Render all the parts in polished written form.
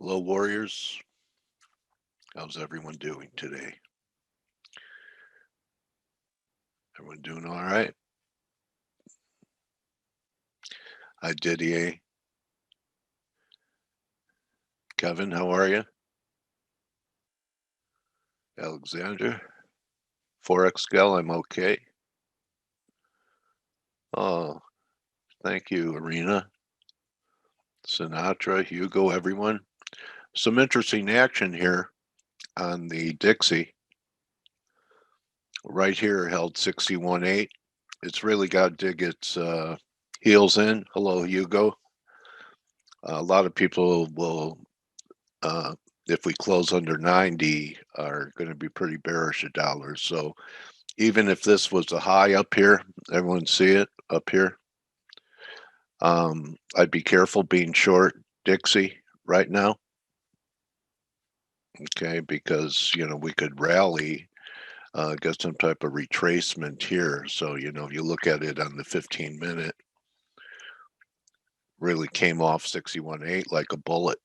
Hello, warriors. How's everyone doing today? Everyone doing all right? Hi, Didier. Kevin, how are you? Alexander. Forex gal, I'm okay. Oh, thank you, Arena. Sinatra, Hugo, everyone. Some interesting action here on the Dixie. Right here held 61.8. It's really got to dig its heels in. Hello, Hugo. A lot of people will, if we close under 90, are going to be pretty bearish at dollars. So even if this was a high up here, everyone see it up here. I'd be careful being short Dixie right now. Okay, because we could rally, get some type of retracement here. So you look at it on the 15-minute, really came off 61.8 like a bullet.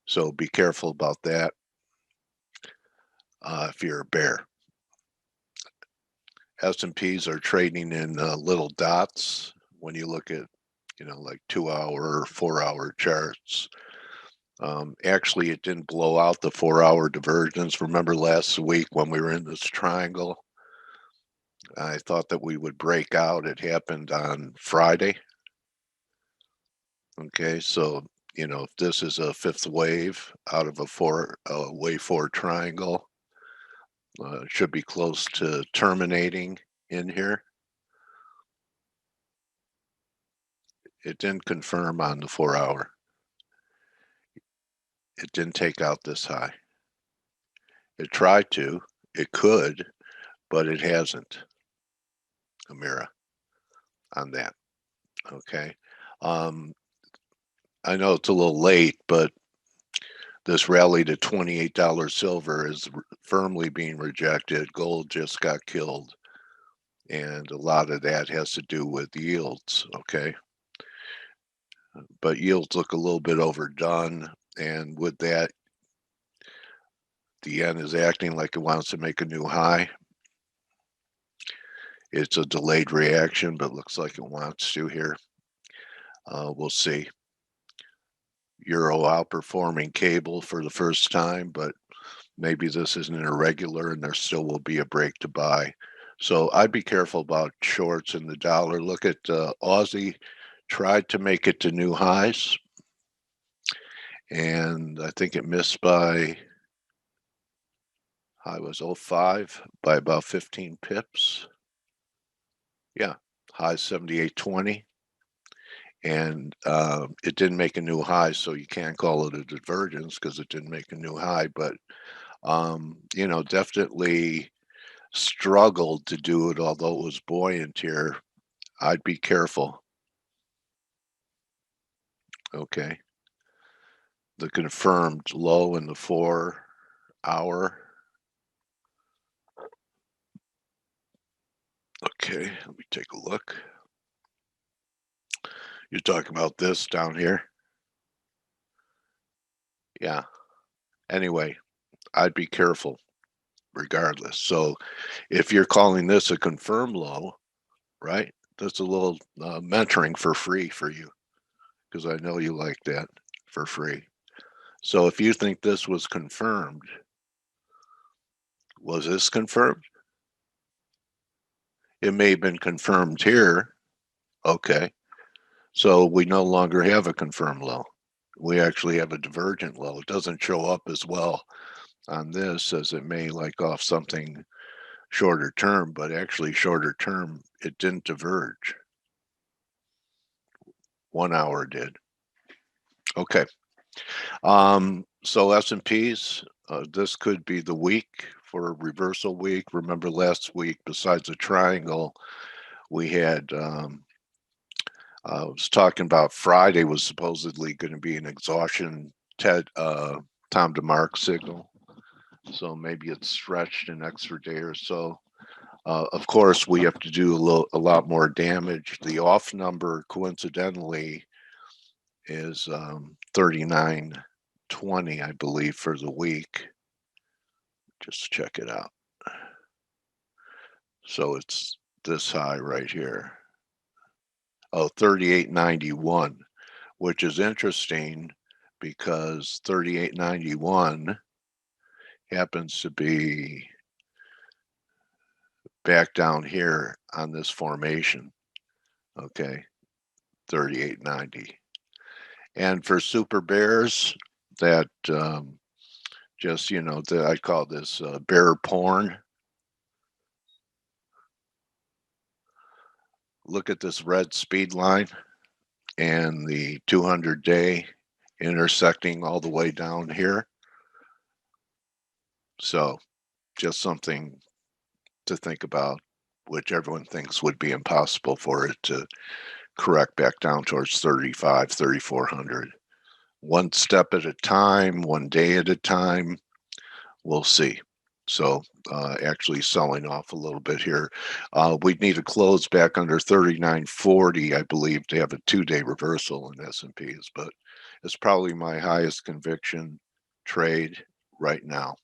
So be careful about that if you're a bear. S&Ps are trading in little dots when you look at, like 2-hour or 4-hour charts. Actually, it didn't blow out the 4-hour divergence. Remember last week when we were in this triangle? I thought that we would break out. It happened on Friday. Okay, so, if this is a fifth wave out of a wave 4 triangle, it should be close to terminating in here. It didn't confirm on the 4-hour. It didn't take out this high. It tried to, it could, but it hasn't, Amira, on that. Okay. I know it's a little late, but this rally to $28 silver is firmly being rejected. Gold just got killed. And a lot of that has to do with yields, okay? But yields look a little bit overdone. And with that, the yen is acting like it wants to make a new high. It's a delayed reaction, but looks like it wants to here. We'll see. Euro outperforming cable for the first time, but maybe this isn't irregular and there still will be a break to buy. So I'd be careful about shorts in the dollar. Look at Aussie tried to make it to new highs, and I think it missed by, high was 05 by about 15 pips. Yeah, high 78.20. And it didn't make a new high, so you can't call it a divergence because it didn't make a new high. But, definitely struggled to do it, although it was buoyant here. I'd be careful. Okay. The confirmed low in the 4-hour. Okay, let me take a look. You're talking about this down here? Yeah. Anyway, I'd be careful regardless. So if you're calling this a confirmed low, right, that's a little mentoring for free for you, because I know you like that for free. So if you think this was confirmed, was this confirmed? It may have been confirmed here. Okay. So we no longer have a confirmed low. We actually have a divergent low. It doesn't show up as well on this as it may like off something shorter term, but actually shorter term, it didn't diverge. 1 hour did. Okay. So S&Ps, this could be the week for a reversal week. Remember last week, besides a triangle, we had, I was talking about Friday was supposedly going to be an exhaustion time to mark signal. So maybe it's stretched an extra day or so. Of course, we have to do a lot more damage. The off number, coincidentally, is 39.20, I believe, for the week. Just check it out. So it's this high right here. Oh, 38.91, which is interesting because 38.91 happens to be back down here on this formation. Okay, 38.90. And for super bears, that just, you know, I call this bear porn. Look at this red speed line and the 200-day intersecting all the way down here. So just something to think about, which everyone thinks would be impossible for it to correct back down towards 35, 3,400. One step at a time, one day at a time, we'll see. So actually selling off a little bit here. We'd need to close back under 39.40, I believe, to have a 2-day reversal in S&Ps, but it's probably my highest conviction trade right now.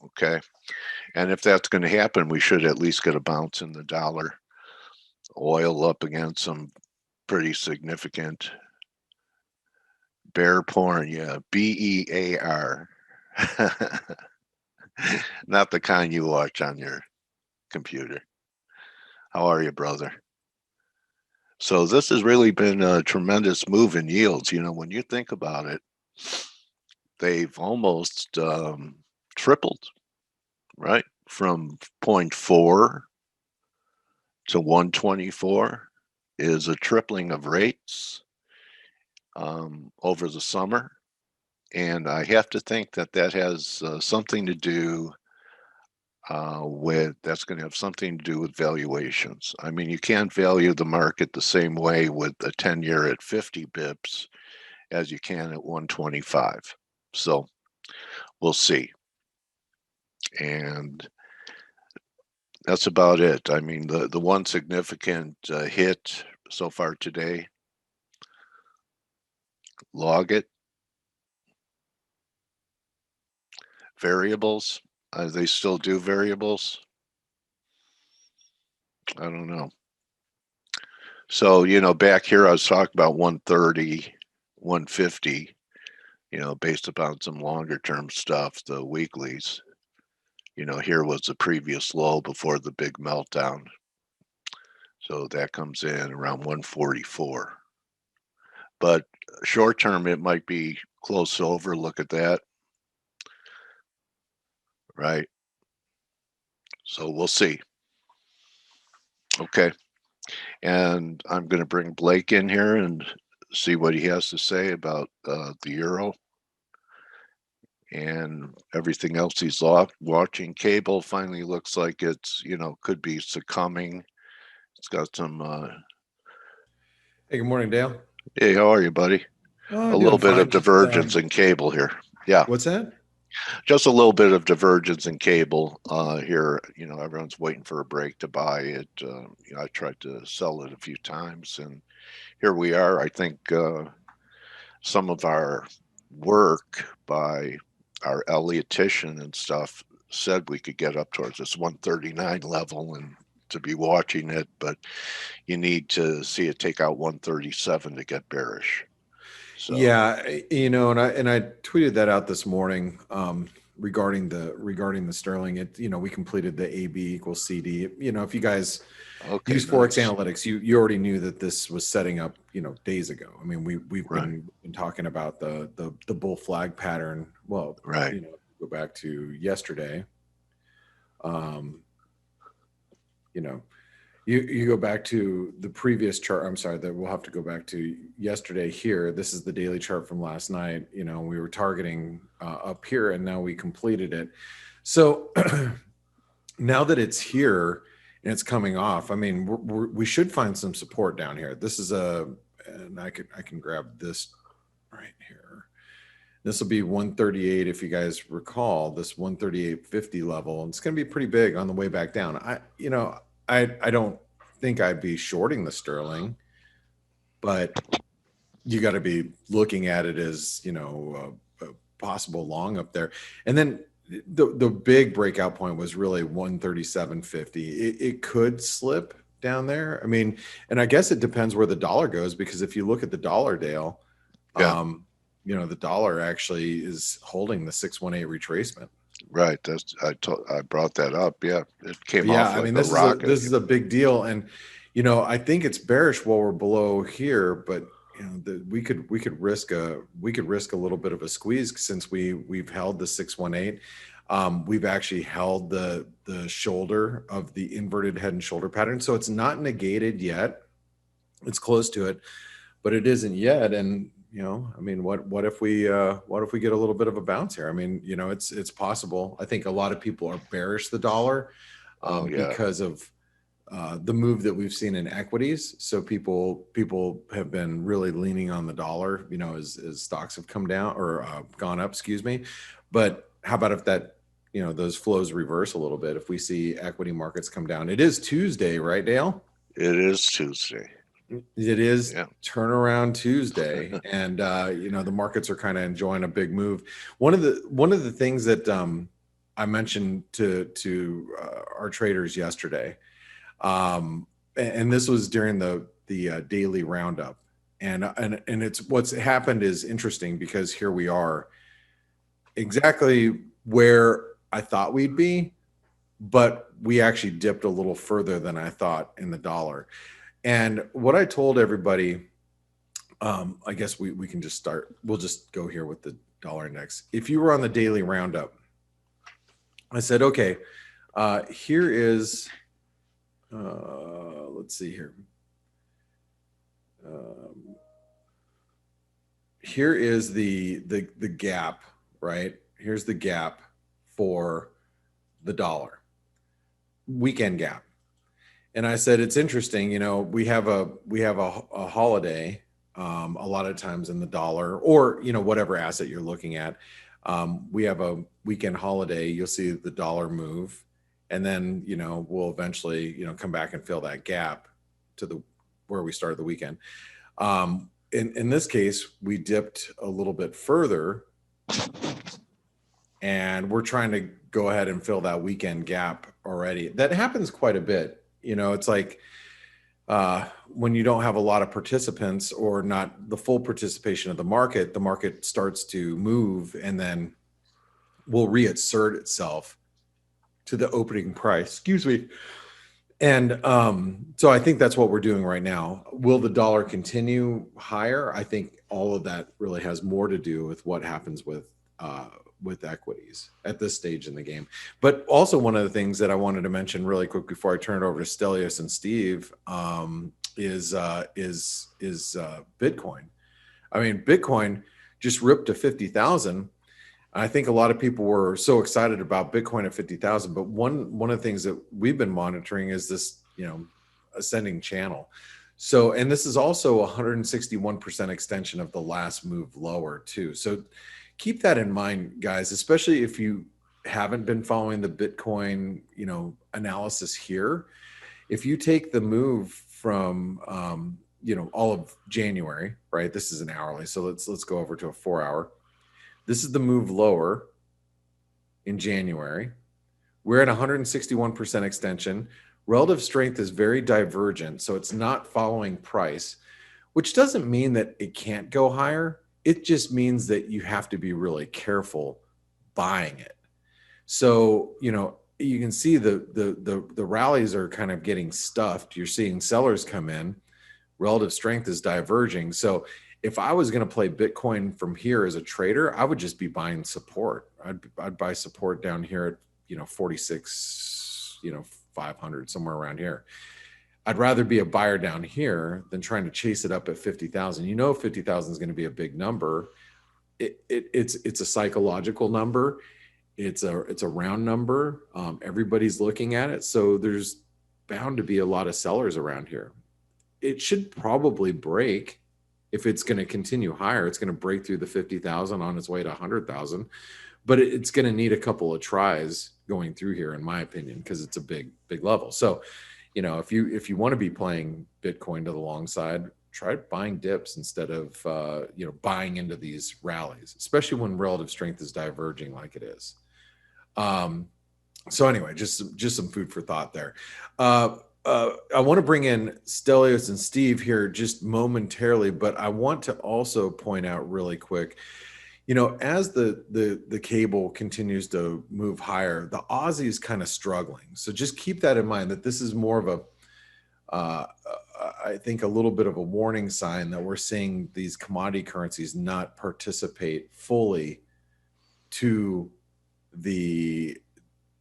Okay. And if that's going to happen, we should at least get a bounce in the dollar. Oil up against some pretty significant bear porn. Yeah. BEAR. Not the kind you watch on your computer. How are you, brother? So this has really been a tremendous move in yields. You know, when you think about it, they've almost tripled, right? From 0.4 to 124 is a tripling of rates over the summer. And I have to think that that has something to do that's going to have something to do with valuations. I mean, you can't value the market the same way with a 10-year at 50 bips as you can at 125. So we'll see. And that's about it. I mean, the one significant hit so far today, log it. Variables, they still do variables? I don't know. So, you know, back here I was talking about 130, 150, you know, based upon some longer term stuff, the weeklies. You know, here was the previous low before the big meltdown. So that comes in around 144. But short term, it might be close over. Look at that. Right. So we'll see. Okay. And I'm going to bring Blake in here and see what he has to say about the euro and everything else he's watching. Cable finally looks like it's, you know, could be succumbing. It's got some. Hey, good morning, Dale. Hey, how are you, buddy? Oh, A little doing bit of fine. Just divergence in cable here. Yeah, what's that? just a little bit of divergence in cable here. You know, everyone's waiting for a break to buy it. You know, I tried to sell it a few times, and here we are. I think some of our work by our Elliotician and stuff said we could get up towards this 139 level and to be watching it, but you need to see it take out 137 to get bearish. So Yeah, you know, and I tweeted that out this morning regarding the sterling. It, you know, we completed the AB equals CD. You know, if you guys okay, use nice. ForexAnalytix, you already knew that this was setting up, you know, days ago. I mean, we've Right. been talking about the bull flag pattern. Well, Right. you know, go back to yesterday. You know, you go back to the previous chart. I'm sorry, that we'll have to go back to yesterday here. This is the daily chart from last night. You know, we were targeting up here, and now we completed it. So now that it's here and it's coming off, I mean, we should find some support down here. This is and I can grab this right here. This will be 138. If you guys recall, this 138.50 level, and it's going to be pretty big on the way back down. I don't think I'd be shorting the sterling, but you got to be looking at it as, you know, a possible long up there. And then the big breakout point was really 137.50. It could slip down there. I mean, and I guess it depends where the dollar goes, because if you look at the dollar, Dale, Yeah, you know, the dollar actually is holding the 618 retracement. right. I brought that up. Yeah, it came Yeah, off I like mean, a this rocket. is a big deal, and you know, I think it's bearish while we're below here, but you know, we could risk a little bit of a squeeze since we've held the 618. We've actually held the shoulder of the inverted head and shoulder pattern, so it's not negated yet. It's close to it, but it isn't yet. And you know, I mean, what if we get a little bit of a bounce here? I mean, you know, it's possible. I think a lot of people are bearish the dollar Oh yeah, because of the move that we've seen in equities. So people have been really leaning on the dollar, you know, as stocks have come down or gone up, excuse me. But how about if that, you know, those flows reverse a little bit? If we see equity markets come down, it is Tuesday, right, Dale? it is Tuesday. It is Yeah. turnaround Tuesday, and you know, the markets are kind of enjoying a big move. One of the things that I mentioned to our traders yesterday, and this was during the daily roundup, and it's what's happened is interesting, because here we are exactly where I thought we'd be, but we actually dipped a little further than I thought in the dollar. And what I told everybody, I guess we can just start. We'll just go here with the dollar index. If you were on the daily roundup, I said, okay, here is, let's see here. Here is the gap, right? Here's the gap for the dollar, weekend gap. And I said, it's interesting, you know, we have a holiday a lot of times in the dollar, or, you know, whatever asset you're looking at. We have a weekend holiday, you'll see the dollar move, and then, you know, we'll eventually, you know, come back and fill that gap to the where we started the weekend. In this case, we dipped a little bit further, and we're trying to go ahead and fill that weekend gap already. That happens quite a bit. You know, it's like when you don't have a lot of participants, or not the full participation of the market starts to move, and then will reassert itself to the opening price. Excuse me. And so I think that's what we're doing right now. Will the dollar continue higher? I think all of that really has more to do with what happens with equities at this stage in the game. But also, one of the things that I wanted to mention really quick before I turn it over to Stelios and Steve is Bitcoin. I mean, Bitcoin just ripped to 50,000. I think a lot of people were so excited about Bitcoin at 50,000, but one of the things that we've been monitoring is this, you know, ascending channel. So, and this is also 161% extension of the last move lower too. So keep that in mind, guys, especially if you haven't been following the Bitcoin, you know, analysis here. If you take the move from, you know, all of January, right? This is an hourly. So let's go over to a 4-hour. This is the move lower in January. We're at 161% extension. Relative strength is very divergent, so it's not following price, which doesn't mean that it can't go higher. It just means that you have to be really careful buying it. So, you know, you can see the rallies are kind of getting stuffed. You're seeing sellers come in. Relative strength is diverging. So if I was going to play Bitcoin from here as a trader, I would just be buying support. I'd buy support down here at, you know, 46, you know, 500, somewhere around here. I'd rather be a buyer down here than trying to chase it up at 50,000. You know, 50,000 is going to be a big number. It's a psychological number. It's a round number. Everybody's looking at it. So there's bound to be a lot of sellers around here. It should probably break. If it's going to continue higher, it's going to break through the 50,000 on its way to 100,000, but it's going to need a couple of tries going through here, in my opinion, because it's a big level. So, you know, if you want to be playing Bitcoin to the long side, try buying dips instead of buying into these rallies, especially when relative strength is diverging like it is. So anyway, just some food for thought there. I want to bring in Stelios and Steve here just momentarily, but I want to also point out really quick, as the cable continues to move higher, the Aussie is kind of struggling. So just keep that in mind, that this is more of a, I think, a little bit of a warning sign that we're seeing these commodity currencies not participate fully to the,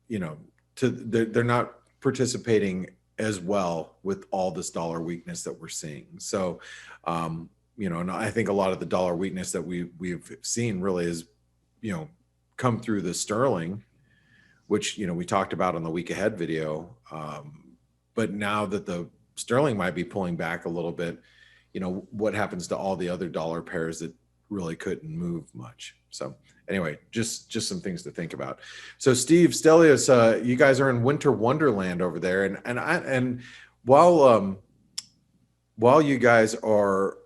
they're not participating as well with all this dollar weakness that we're seeing. So, and I think a lot of the dollar weakness that we've seen really is, come through the sterling, which, we talked about on the week ahead video. But now that the sterling might be pulling back a little bit, what happens to all the other dollar pairs that really couldn't move much? So anyway, just some things to think about. So Steve, Stelios, you guys are in winter wonderland over there, and while you guys are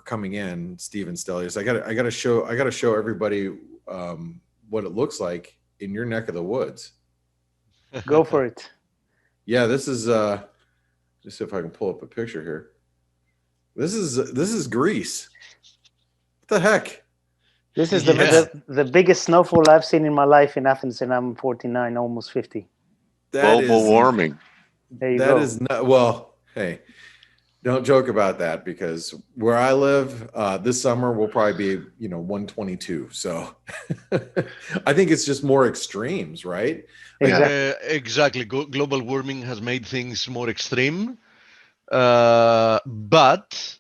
coming in, Steve and Stelios, I gotta show everybody what it looks like in your neck of the woods. Go for it. Yeah, this is just see if I can pull up a picture here. This is Greece. What the heck? This is the biggest snowfall I've seen in my life in Athens, and I'm 49, almost 50. Global warming. There you that go. is not, well, hey, don't joke about that, because where I live this summer will probably be 122. So I think it's just more extremes, right? Exactly. Global warming has made things more extreme. But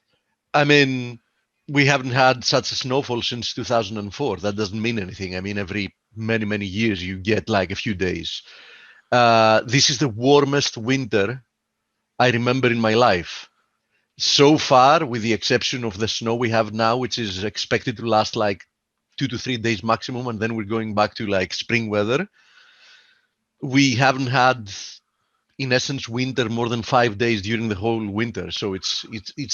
I mean, we haven't had such a snowfall since 2004. That doesn't mean anything. I mean, every many years you get like a few days. This is the warmest winter I remember in my life. So far, with the exception of the snow we have now, which is expected to last like 2 to 3 days maximum, and then we're going back to like spring weather. We haven't had, in essence, winter more than 5 days during the whole winter. So it's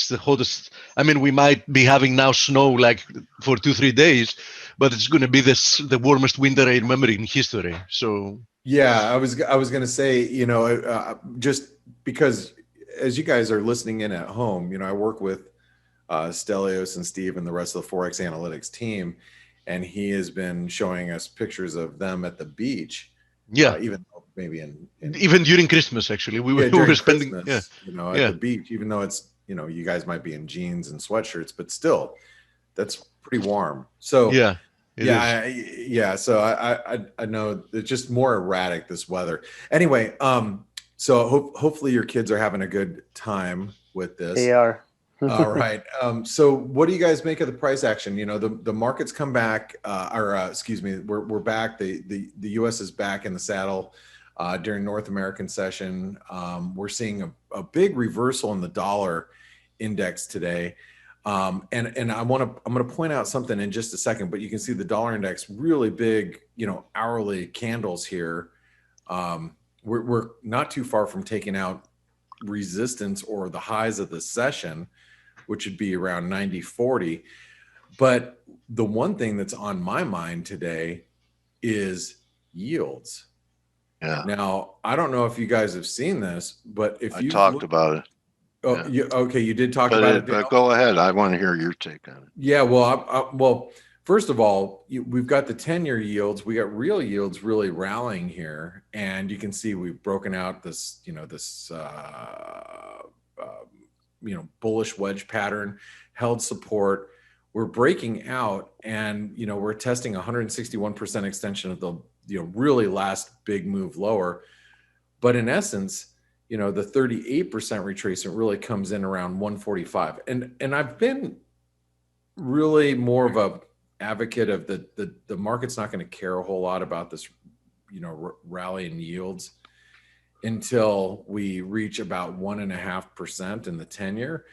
the hottest. I mean, we might be having now snow like for 2-3 days, but it's going to be the warmest winter I remember in history. So yeah, I was going to say, just because as you guys are listening in at home, I work with Stelios and Steve and the rest of the ForexAnalytix team, and he has been showing us pictures of them at the beach. Yeah, even maybe even during Christmas, actually, we were spending Christmas, at the beach, even though it's you guys might be in jeans and sweatshirts, but still, that's pretty warm. So so I know it's just more erratic, this weather. Anyway, so hopefully your kids are having a good time with this. They are. All right. So what do you guys make of the price action? The market's come back, excuse me, we're back. The U.S. is back in the saddle during North American session. We're seeing a big reversal in the dollar index today. And I'm going to point out something in just a second, but you can see the dollar index, really big, hourly candles here. We're not too far from taking out resistance or the highs of the session, which would be around 90.40. But the one thing that's on my mind today is yields. Yeah. Now, I don't know if you guys have seen this, but if you talked about it. Oh, yeah. You did talk about it. But go ahead. I want to hear your take on it. Yeah. Well, first of all, we've got the 10-year yields. We got real yields really rallying here, and you can see we've broken out this, bullish wedge pattern, held support. We're breaking out, and we're testing 161% extension of the really last big move lower. But in essence, the 38% retracement really comes in around 145. And I've been really more of a advocate of the market's not going to care a whole lot about this, rally in yields until we reach about 1.5% in the 10-year,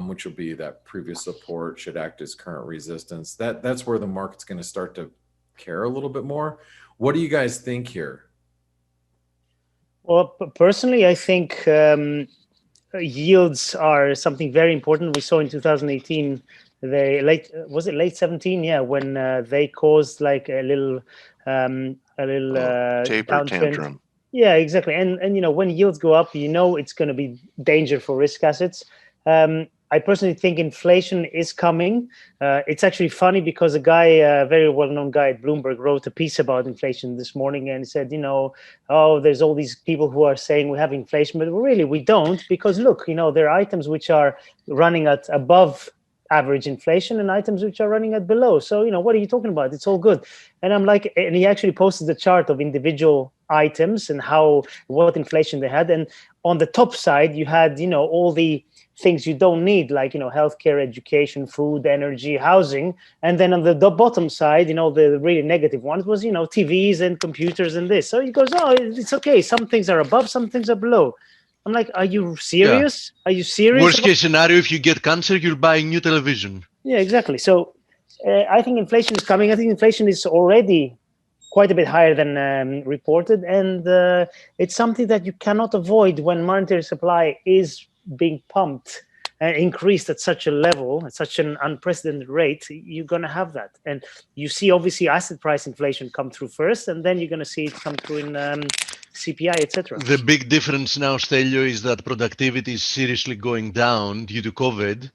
which will be that previous support should act as current resistance. That's where the market's going to start to care a little bit more. What do you guys think here? Well, personally, I think yields are something very important. We saw in 2018, late 17? Yeah, when they caused like a little taper downtrend. tantrum. Yeah, exactly. And when yields go up, it's going to be danger for risk assets. I personally think inflation is coming. It's actually funny because a guy, a very well-known guy at Bloomberg, wrote a piece about inflation this morning and said, oh, there's all these people who are saying we have inflation, but really we don't, because look, there are items which are running at above average inflation and items which are running at below. So, what are you talking about? It's all good. And I'm like, and he actually posted the chart of individual items and what inflation they had. And on the top side, you had, all the things you don't need, like, healthcare, education, food, energy, housing. And then on the bottom side, the really negative ones was, TVs and computers and this. So he goes, oh, it's okay. Some things are above, some things are below. I'm like, are you serious? Yeah. Are you serious? Worst case scenario, if you get cancer, you'll buy a new television. Yeah, exactly. So I think inflation is coming. I think inflation is already quite a bit higher than reported. And it's something that you cannot avoid when monetary supply is being pumped and increased at such a level, at such an unprecedented rate. You're going to have that. And you see, obviously, asset price inflation come through first, and then you're going to see it come through in CPI, etc. The big difference now, Stelio, is that productivity is seriously going down due to COVID,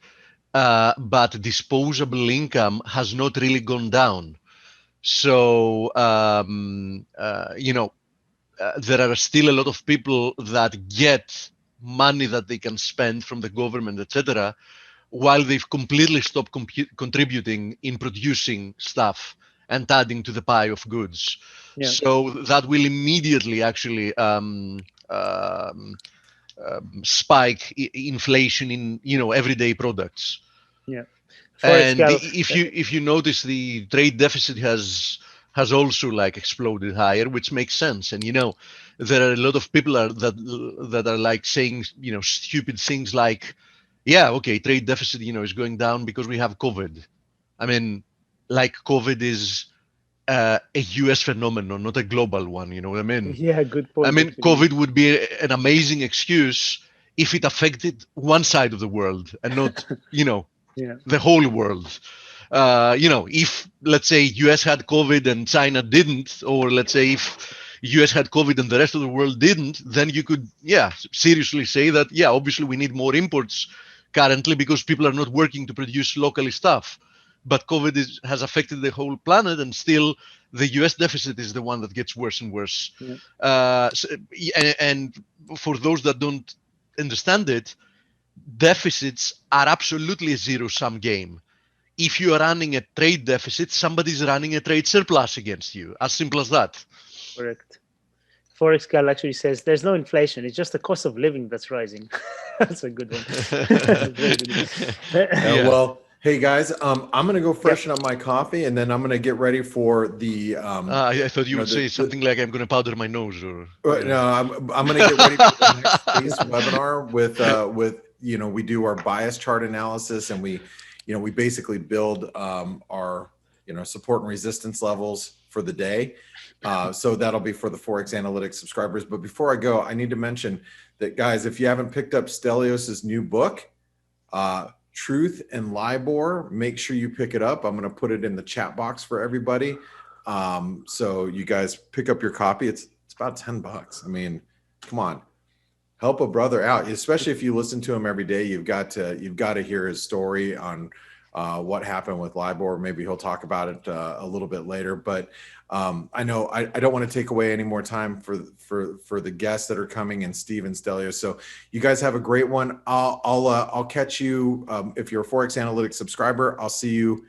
but disposable income has not really gone down. So, there are still a lot of people that get money that they can spend from the government, etc., while they've completely stopped contributing in producing stuff and adding to the pie of goods. Yeah. So that will immediately actually spike inflation in everyday products. Yeah. And if you notice, the trade deficit has also like exploded higher, which makes sense. And there are a lot of people that are like saying stupid things like, yeah, okay, trade deficit is going down because we have COVID. I mean, like, COVID is a US phenomenon, not a global one. You know what I mean? Yeah, good point. I mean, COVID would be an amazing excuse if it affected one side of the world and not yeah, the whole world. If, let's say, US had COVID and China didn't, or let's say if US had COVID and the rest of the world didn't, then you could, seriously say that, obviously we need more imports currently because people are not working to produce locally stuff. But COVID has affected the whole planet, and still the US deficit is the one that gets worse and worse. Yeah. And for those that don't understand it, deficits are absolutely a zero-sum game. If you are running a trade deficit, somebody's running a trade surplus against you. As simple as that. Correct. Forex Gal actually says there's no inflation. It's just the cost of living that's rising. That's a good one. Very good. Well, hey guys, I'm going to go freshen up my coffee, and then I'm going to get ready for the. I thought you would say something like, I'm going to powder my nose, or. No, I'm going to get ready for the next phase webinar with we do our bias chart analysis, and we basically build our support and resistance levels for the day. So that'll be for the ForexAnalytix subscribers. But before I go, I need to mention that, guys, if you haven't picked up Stelios's new book, Truth and LIBOR, make sure you pick it up. I'm going to put it in the chat box for everybody. So you guys pick up your copy. It's about $10. I mean, come on, help a brother out, especially if you listen to him every day. You've got to hear his story on what happened with LIBOR. Maybe he'll talk about it a little bit later, but I know I don't want to take away any more time for the guests that are coming, and Steve and Stelio. So you guys have a great one. I'll catch you if you're a ForexAnalytix subscriber. I'll see you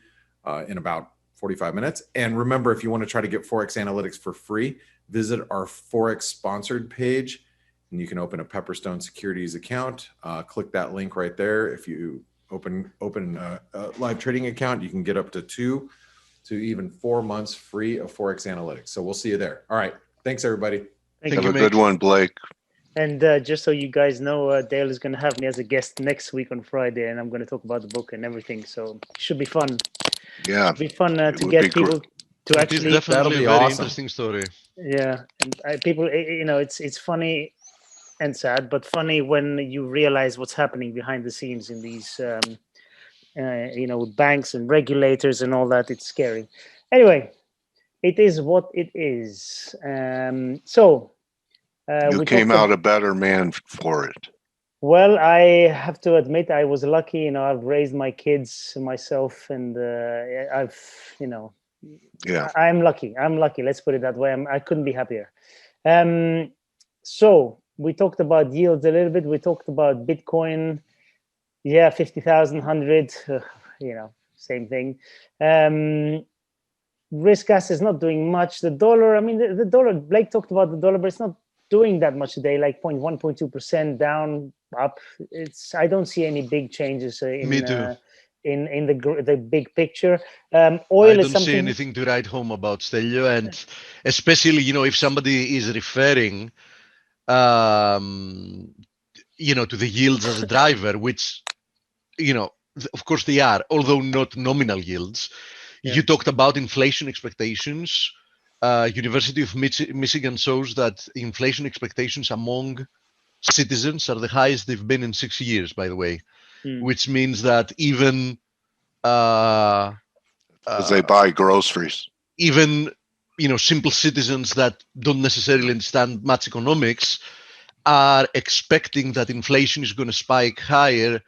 in about 45 minutes. And remember, if you want to try to get ForexAnalytix for free, visit our Forex sponsored page, and you can open a Pepperstone Securities account. Click that link right there. If you open a live trading account, you can get up to 2 to even 4 months free of ForexAnalytix. So we'll see you there. All right. Thanks, everybody. Have a good one, Blake. And just so you guys know, Dale is going to have me as a guest next week on Friday, and I'm going to talk about the book and everything. So it should be fun. Yeah. It should be fun to get people to actually. Definitely a very interesting story. Yeah. And people, it's funny. and sad, but funny when you realize what's happening behind the scenes in these, with banks and regulators and all that. It's scary. Anyway, it is what it is. You came out a better man for it. Well, I have to admit, I was lucky. I've raised my kids myself, and I've, Yeah. I'm lucky. Let's put it that way. I couldn't be happier. So we talked about yields a little bit. We talked about Bitcoin. Yeah, 50,000, 100. Same thing. Risk assets not doing much. The dollar. I mean, the dollar. Blake talked about the dollar, but it's not doing that much today. Like 0.1, 0.2% down, up. I don't see any big changes in the big picture. Oil I is don't see something. anything to write home about, Stelio, and especially if somebody is referring to the yields as a driver, which of course they are, although not nominal yields. Yeah. You talked about inflation expectations. University of Michigan shows that inflation expectations among citizens are the highest they've been in 6 years, by the way, which means that even because they buy groceries. Even simple citizens that don't necessarily understand much economics are expecting that inflation is going to spike higher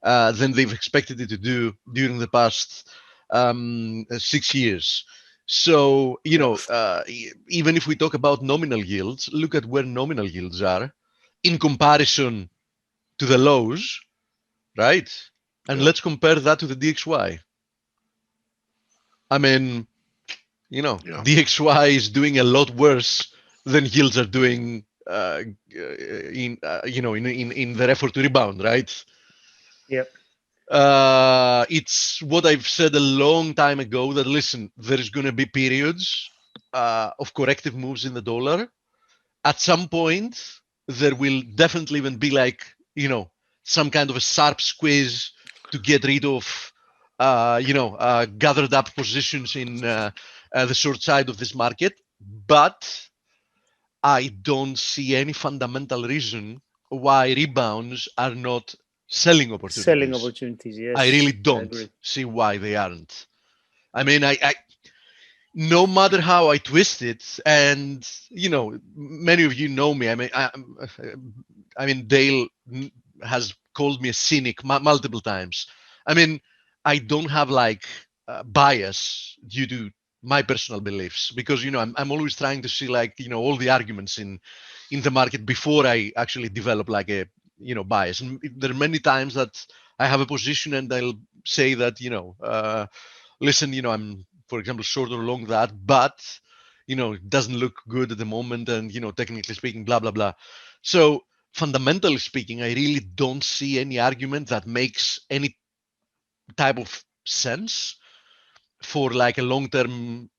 than they've expected it to do during the past 6 years. So even if we talk about nominal yields, look at where nominal yields are in comparison to the lows, right? And let's compare that to the DXY. I mean, DXY is doing a lot worse than yields are doing in their effort to rebound, right? Yep. It's what I've said a long time ago that, listen, there's going to be periods of corrective moves in the dollar. At some point, there will definitely even be some kind of a sharp squeeze to get rid of gathered up positions in the short side of this market. But I don't see any fundamental reason why rebounds are not selling opportunities. Selling opportunities, yes. I really don't see why they aren't. I mean, I no matter how I twist it, and many of you know me. I mean, Dale has called me a cynic multiple times. I mean, I don't have bias due to my personal beliefs, because I'm always trying to see all the arguments in the market before I actually develop a bias. And there are many times that I have a position and I'll say that listen, I'm, for example, short or long that, but it doesn't look good at the moment, and technically speaking, blah blah blah. So fundamentally speaking, I really don't see any argument that makes any type of sense for a long-term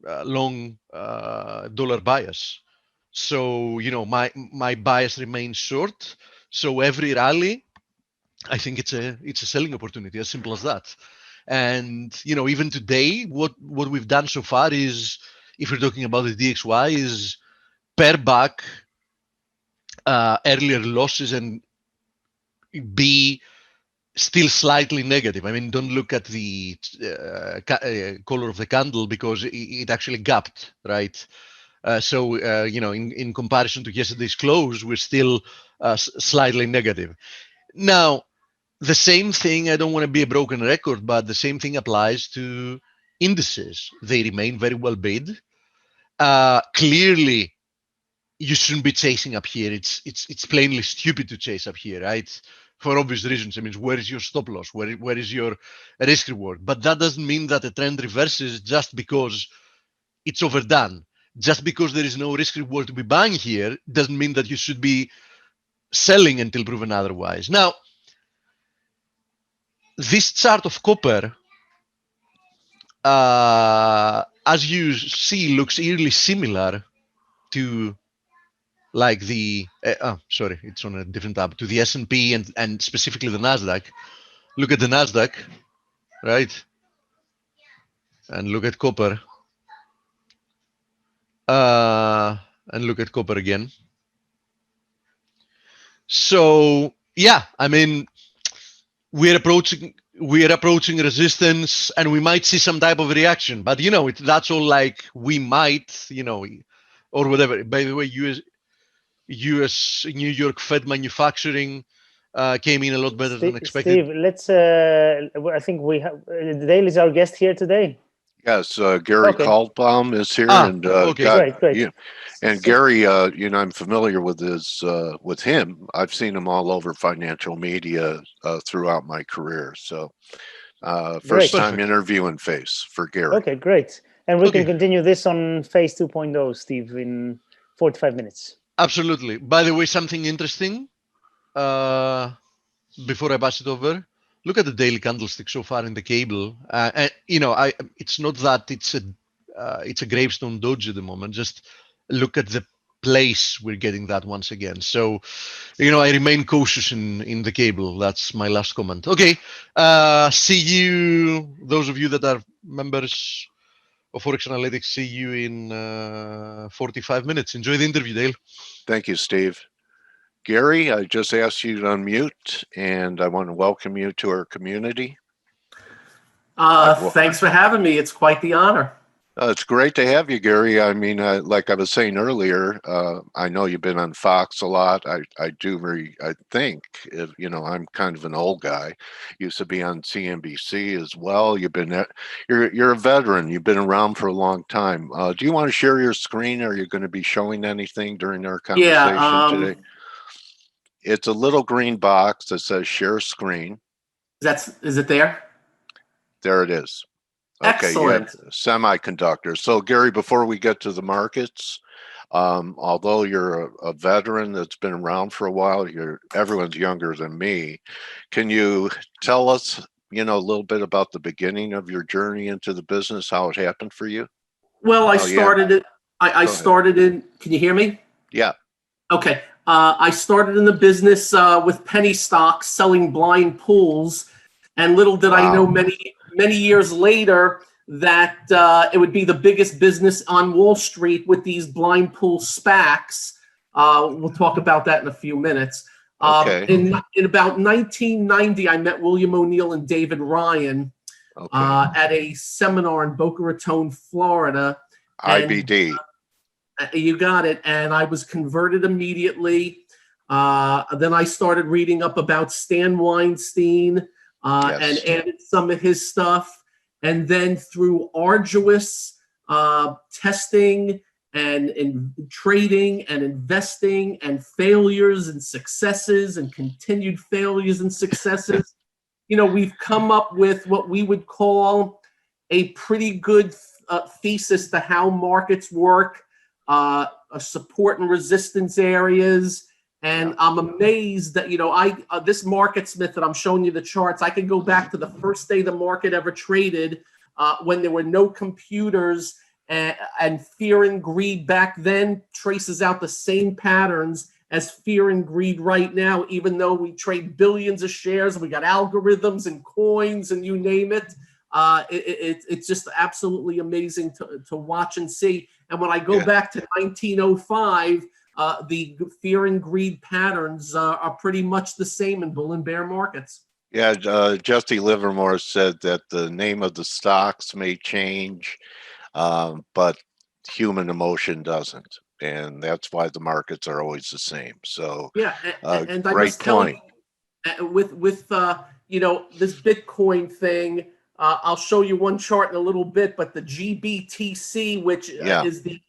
dollar bias. So my bias remains short. So every rally, I think it's a selling opportunity, as simple as that. And even today, what we've done so far is, if we're talking about the DXY, is pare back earlier losses and be still slightly negative. I mean, don't look at the color of the candle, because it actually gapped, right? So in comparison to yesterday's close, we're still slightly negative. Now, the same thing, I don't want to be a broken record, but the same thing applies to indices. They remain very well bid. Clearly, you shouldn't be chasing up here. It's plainly stupid to chase up here, right? For obvious reasons. I mean, where is your stop loss? Where is your risk reward? But that doesn't mean that the trend reverses just because it's overdone. Just because there is no risk reward to be buying here doesn't mean that you should be selling until proven otherwise. Now, this chart of copper, as you see, looks eerily similar to the sorry, it's on a different tab, to the S&P and specifically the Nasdaq. Look at the Nasdaq, right? And look at copper. And look at copper again. So yeah, I mean, we're approaching resistance, and we might see some type of reaction. But that's all like we might, or whatever. By the way, U.S. New York Fed manufacturing came in a lot better than expected. Steve, let's. I think we have Dale is our guest here today. Yes, Gary Okay. Kaltbaum is here, and okay. Great. and Gary, I'm familiar with with him. I've seen him all over financial media throughout my career. So, first time Perfect. interviewing face for Gary. Okay, great. And we can Okay. continue this on phase 2.0, Steve, in 45 minutes. Absolutely. By the way, something interesting. Before I pass it over, look at the daily candlestick so far in the cable. And it's not that it's a gravestone doji at the moment. Just look at the place we're getting that once again. So, I remain cautious in the cable. That's my last comment. Okay. See you, those of you that are members of ForexAnalytix. See you in 45 minutes. Enjoy the interview, Dale. Thank you, Steve. Gary, I just asked you to unmute, and I want to welcome you to our community. Thanks for having me. It's quite the honor. It's great to have you, Gary. I mean, like I was saying earlier, I know you've been on Fox a lot. I think, I'm kind of an old guy. Used to be on CNBC as well. You're a veteran. You've been around for a long time. Do you want to share your screen? Are you going to be showing anything during our conversation today? It's a little green box that says share screen. Is it there? There it is. Okay, Excellent. yeah, semiconductors. So Gary, before we get to the markets, although you're a veteran that's been around for a while, everyone's younger than me. Can you tell us, a little bit about the beginning of your journey into the business, how it happened for you? Well, I started it. I started in. Can you hear me? Yeah. Okay. I started in the business with penny stocks, selling blind pools, and little did I know, many years later, that it would be the biggest business on Wall Street with these blind pool SPACs. We'll talk about that in a few minutes. Okay. In about 1990, I met William O'Neill and David Ryan at a seminar in Boca Raton, Florida. IBD. You got it. And I was converted immediately. Then I started reading up about Stan Weinstein. And added some of his stuff. And then through arduous testing and trading and investing and failures and successes and continued failures and successes, we've come up with what we would call a pretty good thesis to how markets work, support and resistance areas. And I'm amazed that, this MarketSmith that I'm showing you the charts, I can go back to the first day the market ever traded when there were no computers, and fear and greed back then traces out the same patterns as fear and greed right now, even though we trade billions of shares, we got algorithms and coins and you name it. It's just absolutely amazing to watch and see. And when I go back to 1905, the fear and greed patterns are pretty much the same in bull and bear markets. Yeah, Jesse Livermore said that the name of the stocks may change, but human emotion doesn't. And that's why the markets are always the same. So, yeah, and great point. With this Bitcoin thing, I'll show you one chart in a little bit, but the GBTC, which is the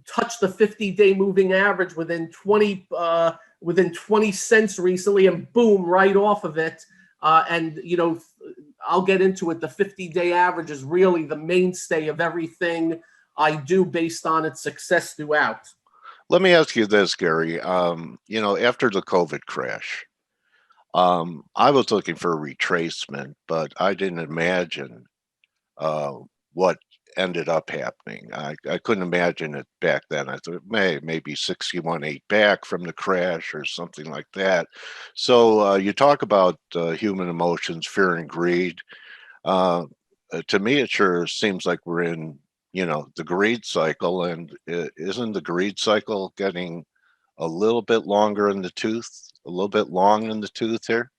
touched the 50-day moving average within 20 cents recently, and boom, right off of it. And I'll get into it. The 50-day average is really the mainstay of everything I do based on its success throughout. Let me ask you this, Gary. After the COVID crash, I was looking for a retracement, but I didn't imagine what ended up happening. I couldn't imagine it back then. I thought maybe 61.8 back from the crash or something like that. So you talk about human emotions, fear and greed. To me, it sure seems like we're in, the greed cycle. And isn't the greed cycle getting a little bit longer in the tooth, a little bit long in the tooth here?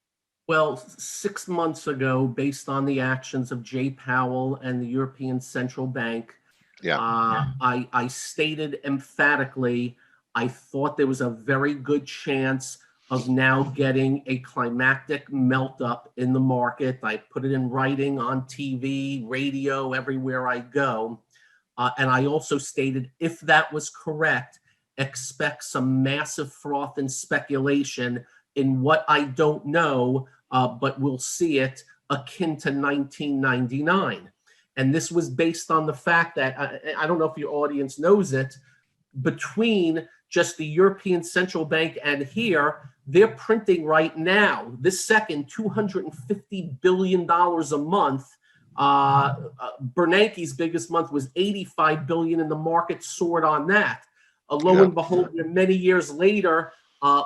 Well, 6 months ago, based on the actions of Jay Powell and the European Central Bank, I stated emphatically, I thought there was a very good chance of now getting a climactic melt up in the market. I put it in writing on TV, radio, everywhere I go. And I also stated, if that was correct, expect some massive froth and speculation in what I don't know, but we'll see it akin to 1999. And this was based on the fact that, I don't know if your audience knows it, between just the European Central Bank and here, they're printing right now, this second, $250 billion a month. Bernanke's biggest month was $85 billion, and the market soared on that. Lo and behold, many years later,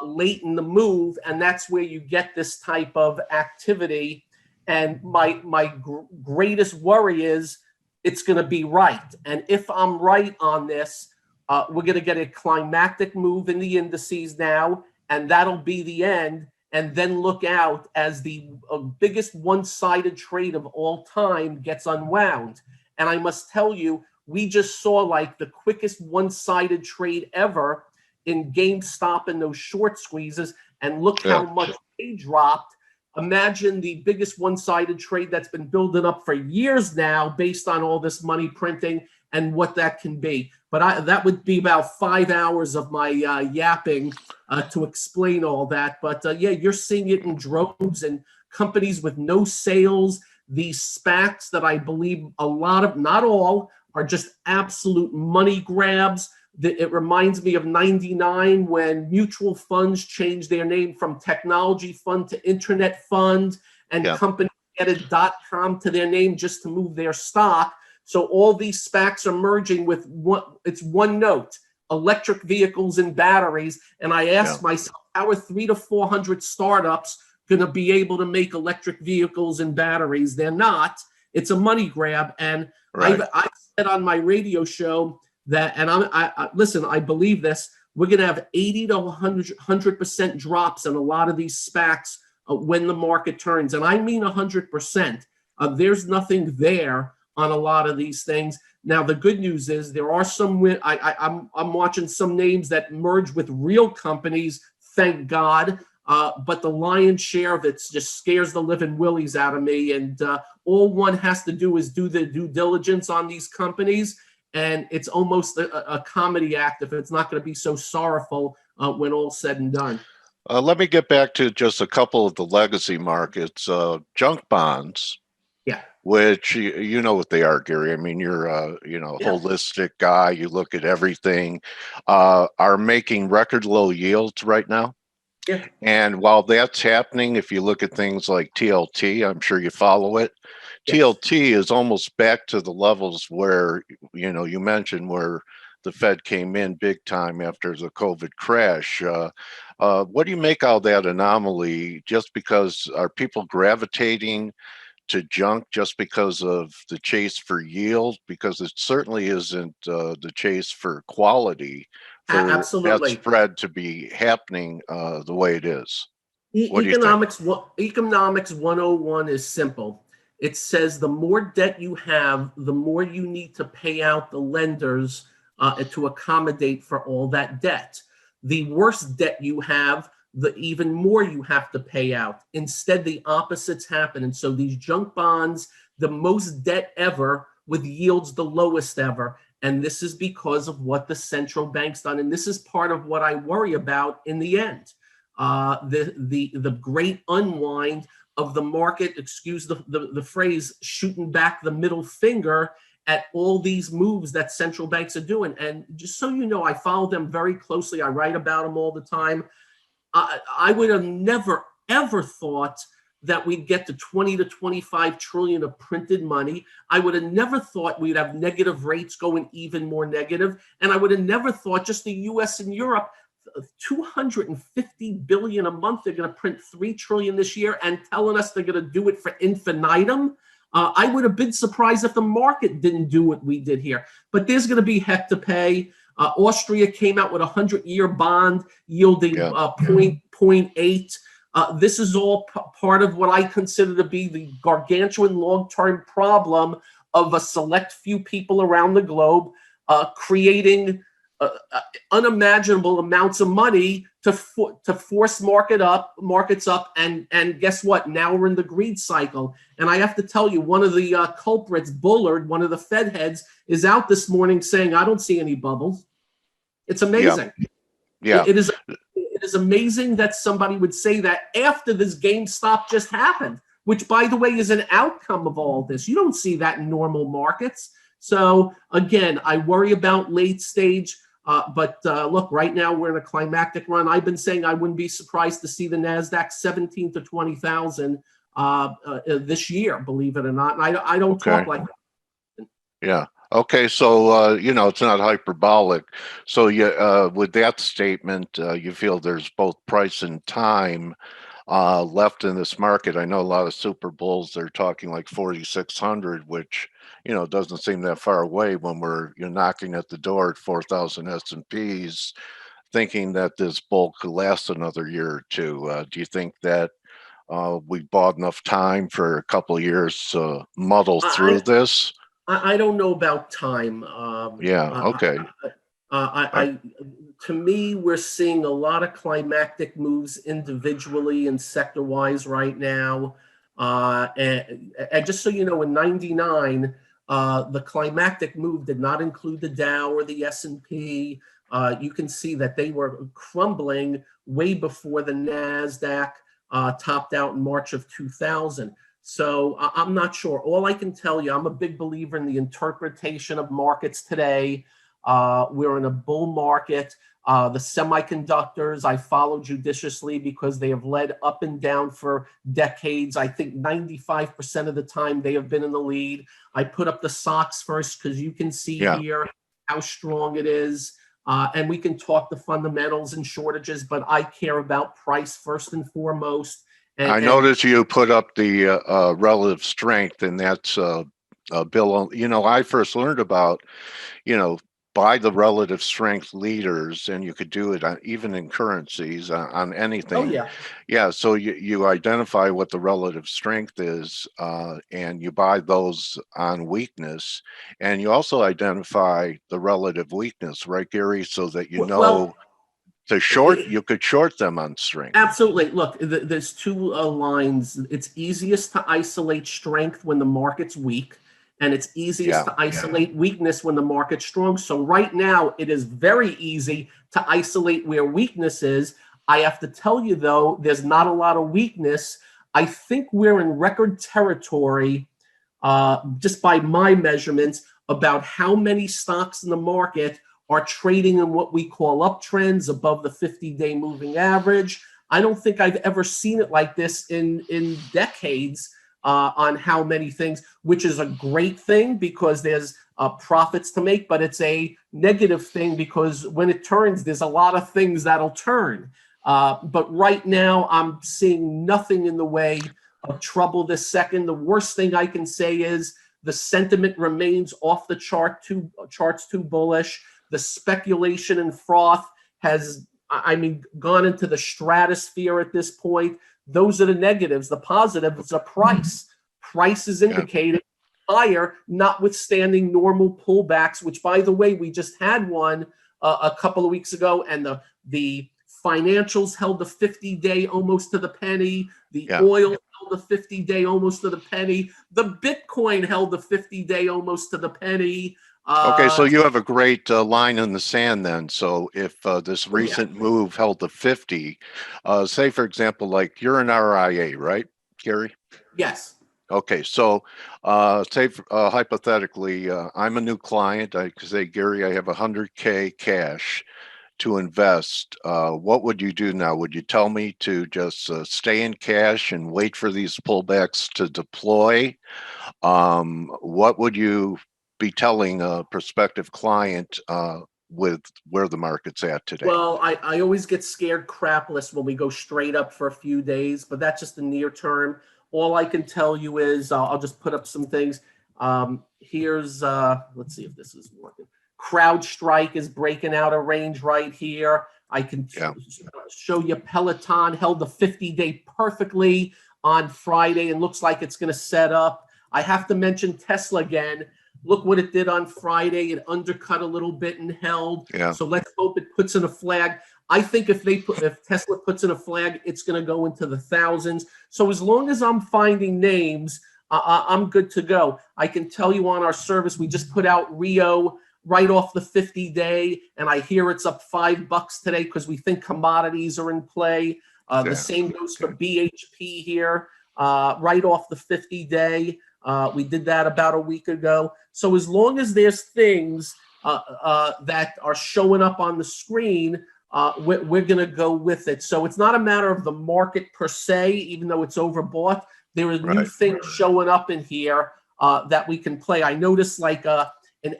late in the move, and that's where you get this type of activity. And my greatest worry is it's going to be right. And if I'm right on this, we're going to get a climactic move in the indices now, and that'll be the end. And then look out as the biggest one-sided trade of all time gets unwound. And I must tell you, we just saw like the quickest one-sided trade ever in GameStop and those short squeezes. And look how much they dropped. Imagine the biggest one-sided trade that's been building up for years now based on all this money printing and what that can be. But that would be about 5 hours of my yapping to explain all that. But yeah, you're seeing it in droves and companies with no sales. These SPACs that I believe a lot of, not all, are just absolute money grabs. It reminds me of 99 when mutual funds changed their name from technology fund to internet fund, and companies added .com to their name just to move their stock. So all these SPACs are merging with one note: electric vehicles and batteries. And I asked myself, how are 300 to 400 startups going to be able to make electric vehicles and batteries? They're not. It's a money grab. And I said on my radio show that, and listen, I believe this, we're going to have 80 to 100% drops in a lot of these SPACs when the market turns. And I mean 100%. There's nothing there on a lot of these things. Now, the good news is there are some, I'm watching some names that merge with real companies, thank God. But the lion's share of it just scares the living willies out of me. And all one has to do is do the due diligence on these companies. And it's almost a comedy act if it's not going to be so sorrowful when all's said and done. Let me get back to just a couple of the legacy markets. Junk bonds, which you know what they are, Gary. I mean, you're a holistic guy. You look at everything. Are making record low yields right now. Yeah. And while that's happening, if you look at things like TLT, I'm sure you follow it. TLT is almost back to the levels where, you mentioned where the Fed came in big time after the COVID crash. What do you make out of that anomaly? Just because are people gravitating to junk just because of the chase for yield? Because it certainly isn't the chase for quality for that spread to be happening the way it is. Economics 101 is simple. It says the more debt you have, the more you need to pay out the lenders to accommodate for all that debt. The worse debt you have, the even more you have to pay out. Instead, the opposites happen. And so these junk bonds, the most debt ever with yields the lowest ever. And this is because of what the central bank's done. And this is part of what I worry about in the end. The great unwind of the market, excuse the phrase, shooting back the middle finger at all these moves that central banks are doing. And just so you know, I follow them very closely. I write about them all the time. I would have never, ever thought that we'd get to 20 to 25 trillion of printed money. I would have never thought we'd have negative rates going even more negative. And I would have never thought just the US and Europe, 250 billion a month, they're going to print 3 trillion this year and telling us they're going to do it for infinitum. I would have been surprised if the market didn't do what we did here. But there's going to be heck to pay. Austria came out with a 100-year bond yielding Yeah. 0.8. This is all part of what I consider to be the gargantuan long-term problem of a select few people around the globe creating unimaginable amounts of money to force markets up, and guess what? Now we're in the greed cycle. And I have to tell you, one of the culprits, Bullard, one of the Fed heads, is out this morning saying, "I don't see any bubbles." It's amazing. Yeah. It is amazing that somebody would say that after this GameStop just happened, which, by the way, is an outcome of all this. You don't see that in normal markets. So again, I worry about late stage. But look, right now we're in a climactic run. I've been saying I wouldn't be surprised to see the NASDAQ 17 to 20,000 this year, believe it or not. And I don't talk like that. Yeah. Okay. So, it's not hyperbolic. So with that statement, you feel there's both price and time left in this market. I know a lot of super bulls, they're talking like 4,600, which, doesn't seem that far away when you're knocking at the door at 4,000 S&Ps, thinking that this bull could last another year or two. Do you think that we bought enough time for a couple of years to muddle through this? I don't know about time. Okay. To me, we're seeing a lot of climactic moves individually and sector-wise right now. And just so you know, in '99, the climactic move did not include the Dow or the S&P. You can see that they were crumbling way before the NASDAQ topped out in March of 2000. So I'm not sure. All I can tell you, I'm a big believer in the interpretation of markets today. We're in a bull market. The semiconductors I follow judiciously because they have led up and down for decades. I think 95% of the time they have been in the lead. I put up the stocks first because you can see here how strong it is. And we can talk the fundamentals and shortages, but I care about price first and foremost. I noticed you put up the relative strength, and that's Bill. I first learned about, buy the relative strength leaders, and you could do it even in currencies on anything. Oh, yeah. Yeah. So you identify what the relative strength is, and you buy those on weakness, and you also identify the relative weakness, right, Gary? So that to short, you could short them on strength. Absolutely. Look, there's two lines. It's easiest to isolate strength when the market's weak, and it's easiest to isolate weakness when the market's strong. So right now, it is very easy to isolate where weakness is. I have to tell you, though, there's not a lot of weakness. I think we're in record territory, just by my measurements, about how many stocks in the market are trading in what we call uptrends above the 50-day moving average. I don't think I've ever seen it like this in decades on how many things, which is a great thing because there's profits to make, but it's a negative thing because when it turns, there's a lot of things that'll turn. But right now, I'm seeing nothing in the way of trouble this second. The worst thing I can say is the sentiment remains off the charts too bullish. The speculation and froth has, gone into the stratosphere at this point. Those are the negatives. The positives are price. Price is indicated higher, notwithstanding normal pullbacks, which, by the way, we just had one a couple of weeks ago, and the financials held the 50-day almost to the penny. The oil held the 50-day almost to the penny. The Bitcoin held the 50-day almost to the penny. Okay, so you have a great line in the sand then. So if this recent move held the 50, say, for example, like you're an RIA, right, Gary? Yes. Okay, so say hypothetically, I'm a new client. I could say, Gary, I have 100K cash to invest. What would you do now? Would you tell me to just stay in cash and wait for these pullbacks to deploy? What would you be telling a prospective client with where the market's at today? Well, I always get scared crapless when we go straight up for a few days, but that's just the near term. All I can tell you is I'll just put up some things. Here's, let's see if this is working. CrowdStrike is breaking out a range right here. I can show you Peloton held the 50-day perfectly on Friday and looks like it's going to set up. I have to mention Tesla again. Look what it did on Friday. It undercut a little bit and held. Yeah. So let's hope it puts in a flag. I think if Tesla puts in a flag, it's going to go into the thousands. So as long as I'm finding names, I'm good to go. I can tell you on our service, we just put out Rio right off the 50-day, and I hear it's up $5 today because we think commodities are in play. The same goes for BHP here, right off the 50-day. We did that about a week ago. So as long as there's things that are showing up on the screen, we're going to go with it. So it's not a matter of the market per se, even though it's overbought. There are new things showing up in here that we can play. I noticed like an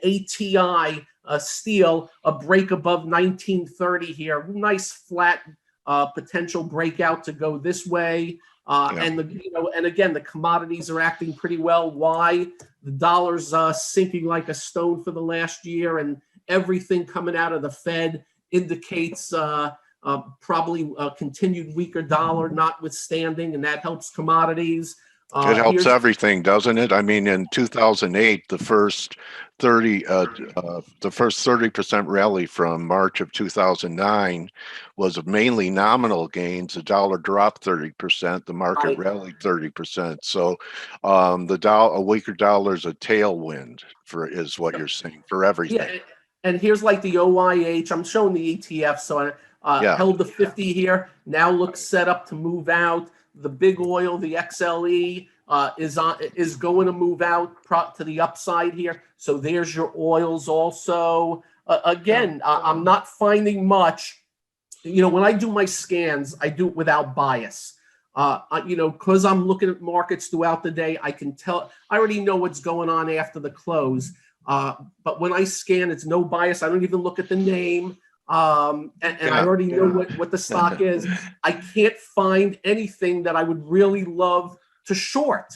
ATI steel, a break above 1930 here. Nice flat potential breakout to go this way. And again, the commodities are acting pretty well. Why? The dollar's sinking like a stone for the last year, and everything coming out of the Fed indicates probably a continued weaker dollar notwithstanding, and that helps commodities. It helps everything, doesn't it? I mean, in 2008, the first 30% rally from March of 2009 was mainly nominal gains. The dollar dropped 30%. The market rallied 30%. So, a weaker dollar is a tailwind is what you're saying for everything. Yeah, and here's like the OIH. I'm showing the ETF. So I held the 50 here. Now looks set up to move out. The big oil, the XLE, is going to move out to the upside here. So there's your oils also. Again, I'm not finding much. When I do my scans, I do it without bias. Because I'm looking at markets throughout the day, I can tell. I already know what's going on after the close. But when I scan, it's no bias. I don't even look at the name. I already know what the stock is. I can't find anything that I would really love to short.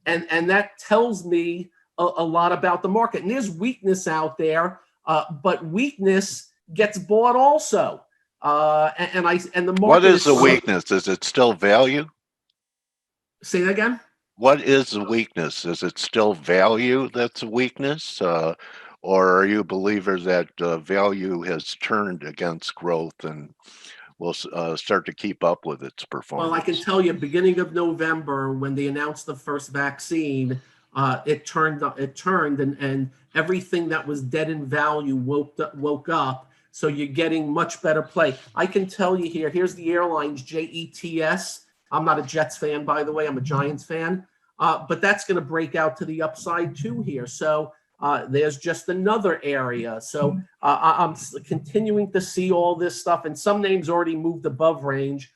And that tells me a lot about the market. And there's weakness out there, but weakness gets bought also. And the market. What is the weakness? Is it still value? Say that again? What is the weakness? Is it still value that's a weakness? Or are you a believer that value has turned against growth and will start to keep up with its performance? Well, I can tell you, beginning of November, when they announced the first vaccine, it turned, and everything that was dead in value woke up. So you're getting much better play. I can tell you here. Here's the airlines, JETS. I'm not a Jets fan, by the way. I'm a Giants fan. But that's going to break out to the upside too here. So there's just another area. So I'm continuing to see all this stuff, and some names already moved above range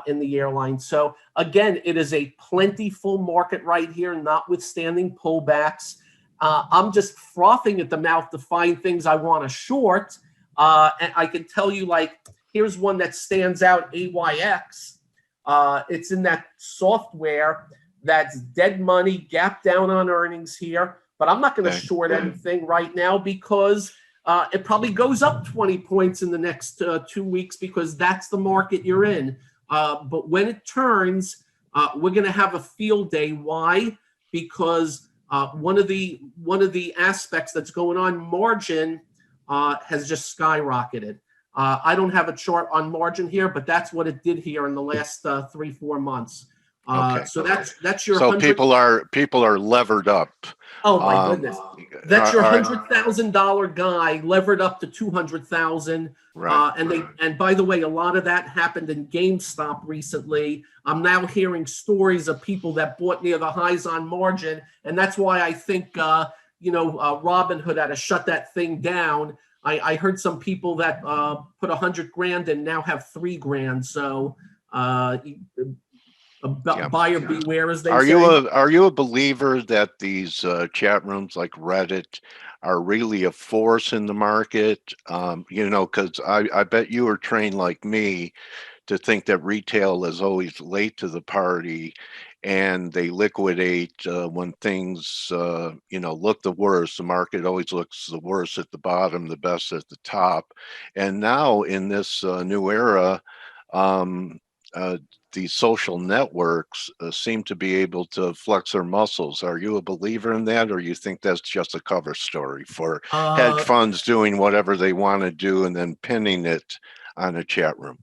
in the airline. So again, it is a plentiful market right here, notwithstanding pullbacks. I'm just frothing at the mouth to find things I want to short. And I can tell you, like, here's one that stands out, AYX. It's in that software that's dead money, gap down on earnings here. But I'm not going to short anything right now because it probably goes up 20 points in the next 2 weeks because that's the market you're in. But when it turns, we're going to have a field day. Why? Because one of the aspects that's going on, margin has just skyrocketed. I don't have a chart on margin here, but that's what it did here in the last 3-4 months. So that's your. So people are levered up. Oh my goodness, that's your $100,000 guy levered up to 200,000. Right. And by the way, a lot of that happened in GameStop recently. I'm now hearing stories of people that bought near the highs on margin, and that's why I think Robinhood had to shut that thing down. I heard some people that put $100,000 and now have $3,000. So. Buyer beware, as they say. Are you a believer that these chat rooms like Reddit are really a force in the market? Because I bet you are trained like me to think that retail is always late to the party, and they liquidate when things, look the worst. The market always looks the worst at the bottom, the best at the top. And now in this new era, these social networks seem to be able to flex their muscles. Are you a believer in that, or you think that's just a cover story for hedge funds doing whatever they want to do and then pinning it on a chat room?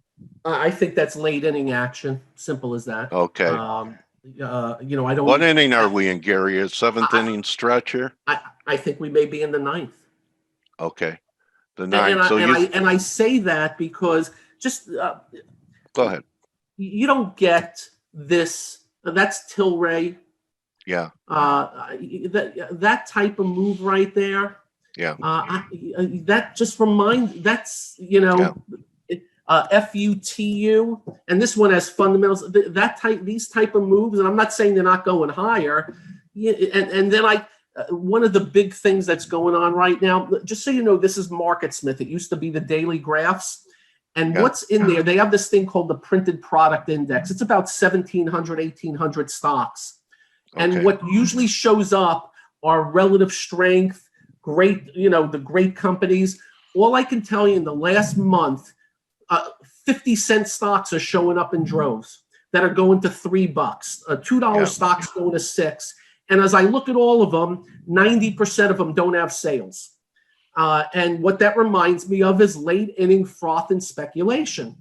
I think that's late inning action. Simple as that. Okay. I don't. What inning are we in, Gary? A seventh inning stretch here? I think we may be in the ninth. Okay, the ninth. And I say that because just go ahead. You don't get this. That's Tilray. Yeah. That type of move right there. Yeah. That just reminds. That's FUTU, and this one has fundamentals. These type of moves, and I'm not saying they're not going higher. And then one of the big things that's going on right now, just so you know, this is MarketSmith. It used to be the daily graphs. And what's in there, they have this thing called the printed product index. It's about 1,700, 1,800 stocks. And what usually shows up are relative strength, the great companies. All I can tell you in the last month, 50-cent stocks are showing up in droves that are going to $3, $2 stocks going to $6. And as I look at all of them, 90% of them don't have sales. And what that reminds me of is late inning froth and speculation.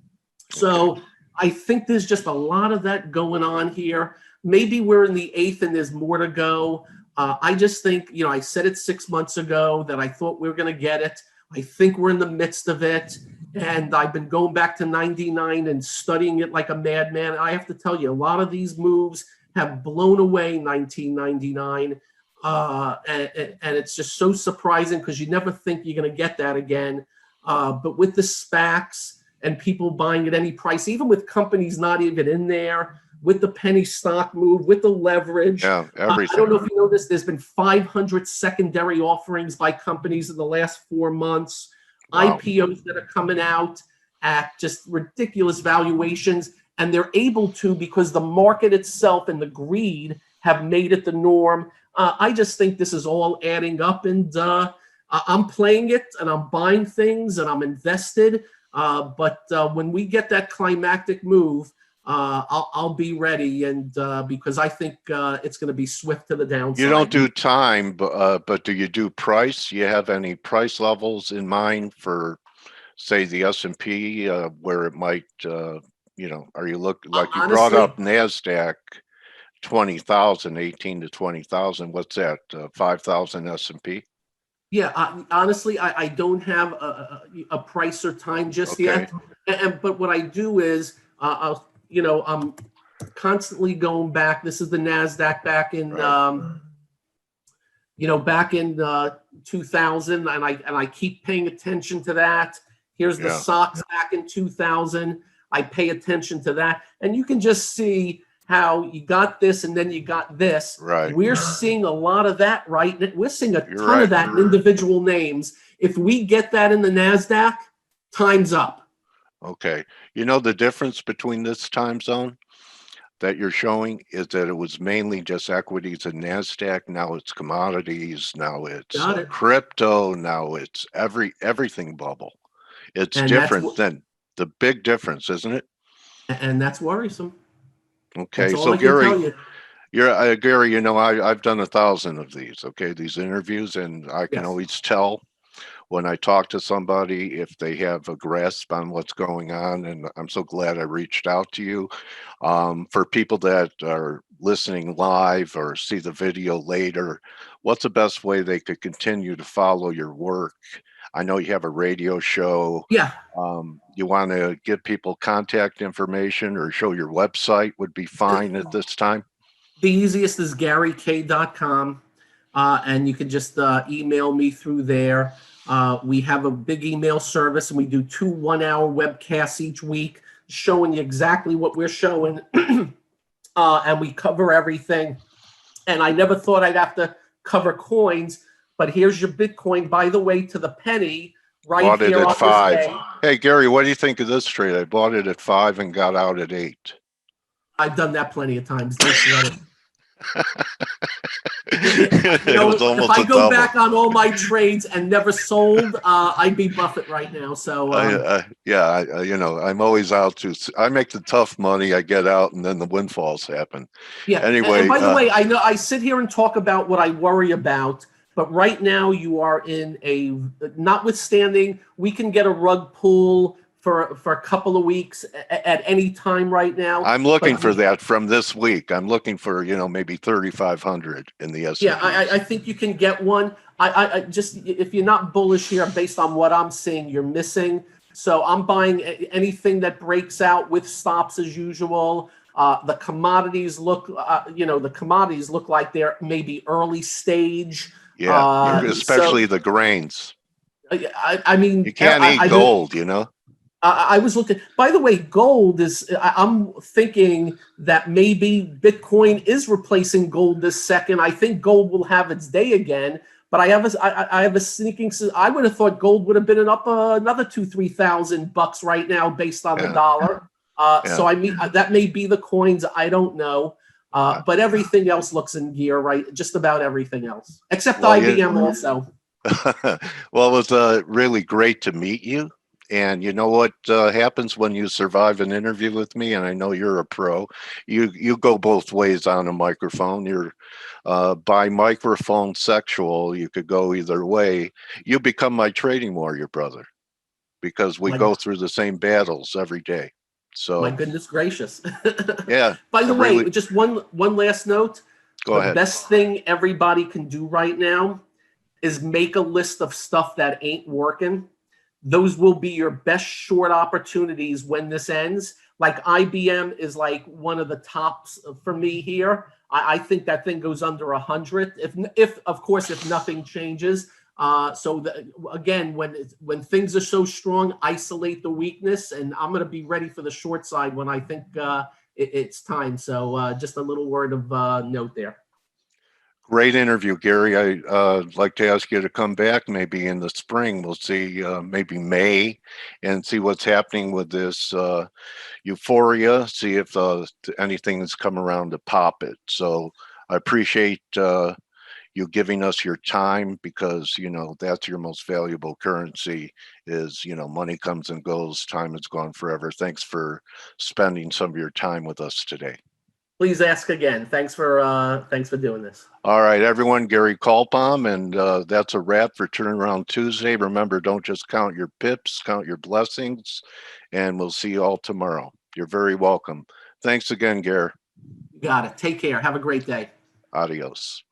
So I think there's just a lot of that going on here. Maybe we're in the eighth and there's more to go. I just think, I said it 6 months ago that I thought we were going to get it. I think we're in the midst of it. And I've been going back to 99 and studying it like a madman. I have to tell you, a lot of these moves have blown away 1999. And it's just so surprising because you never think you're going to get that again. But with the SPACs and people buying at any price, even with companies not even in there, with the penny stock move, with the leverage. Yeah, everything. I don't know if you know this. There's been 500 secondary offerings by companies in the last 4 months. Wow. IPOs that are coming out at just ridiculous valuations. And they're able to because the market itself and the greed have made it the norm. I just think this is all adding up, and I'm playing it, and I'm buying things, and I'm invested. But when we get that climactic move, I'll be ready, and because I think it's going to be swift to the downside. You don't do time, but do you do price? You have any price levels in mind for, say, the S&P, where it might, are you looking like you brought up NASDAQ? 20,000, 18 to 20,000. What's that? 5,000 S&P? Yeah, honestly, I don't have a price or time just yet. But what I do is, I'm constantly going back. This is the NASDAQ back in, back in 2000, and I keep paying attention to that. Here's the SOX back in 2000. I pay attention to that, and you can just see how you got this and then you got this. Right. We're seeing a lot of that, right? We're seeing a ton of that in individual names. If we get that in the NASDAQ, time's up. Okay. The difference between this time zone that you're showing is that it was mainly just equities and NASDAQ. Now it's commodities. Now it's crypto. Now it's everything bubble. It's different than the big difference, isn't it? And that's worrisome. Okay, so Gary, Gary, I've done 1,000 of these. Okay, these interviews, and I can always tell when I talk to somebody if they have a grasp on what's going on. And I'm so glad I reached out to you. For people that are listening live or see the video later, what's the best way they could continue to follow your work? I know you have a radio show. Yeah. You want to give people contact information or show your website would be fine at this time? The easiest is GaryK.com, and you can just email me through there. We have a big email service, and we do 2 one-hour webcasts each week showing you exactly what we're showing, and we cover everything. And I never thought I'd have to cover coins, but here's your Bitcoin, by the way, to the penny. Right. Bought it at 5. Hey, Gary, what do you think of this trade? I bought it at 5 and got out at 8. I've done that plenty of times. Don't sweat it. It was almost if I a go double. back on all my trades and never sold, I'd be Buffett right now. So you know, I'm always out to. I make the tough money. I get out, and then the windfalls happen. yeah. Anyway, and by the way, I know I sit here and talk about what I worry about, but right now you are in a. Notwithstanding, we can get a rug pull for a couple of weeks at any time right now. I'm looking for that from this week. I'm looking for, you know, maybe 3,500 in the S&P. Yeah, I think you can get one. I just, if you're not bullish here based on what I'm seeing, you're missing. So I'm buying anything that breaks out with stops as usual. The commodities look, the commodities look like they're maybe early stage. Yeah, especially the grains. I mean, you can't eat gold, you know. I was looking, by the way, gold is, I'm thinking that maybe Bitcoin is replacing gold this second. I think gold will have its day again, but I have a sneaking, I would have thought gold would have been up another $2,000-3,000 right now based on the dollar. So I mean, that may be the coins. I don't know. But everything else looks in gear, right? Just about everything else, except IBM also. Well, it was really great to meet you. And you know what happens when you survive an interview with me, and I know you're a pro, you go both ways on a microphone. You're by microphone sexual, you could go either way. You become my trading warrior, brother, because we go through the same battles every day. So my goodness gracious. Yeah. By the way, just one last note. Go ahead. The best thing everybody can do right now is make a list of stuff that ain't working. Those will be your best short opportunities when this ends. Like IBM is like one of the tops for me here. I think that thing goes under 100. If of course, if nothing changes. Again, when things are so strong, isolate the weakness, and I'm going to be ready for the short side when I think it's time. So just a little word of note there. Great interview, Gary. I'd like to ask you to come back maybe in the spring. We'll see, maybe May, and see what's happening with this euphoria, see if anything has come around to pop it. So I appreciate you giving us your time, because, you know, that's your most valuable currency is, you know, money comes and goes, time is gone forever. Thanks for spending some of your time with us today. Please ask again. Thanks for doing this. All right, everyone, Gary Kalpam, and that's a wrap for Turnaround Tuesday. Remember, don't just count your pips, count your blessings, and we'll see you all tomorrow. You're very welcome. Thanks again, Gary. You got it. Take care. Have a great day. Adios.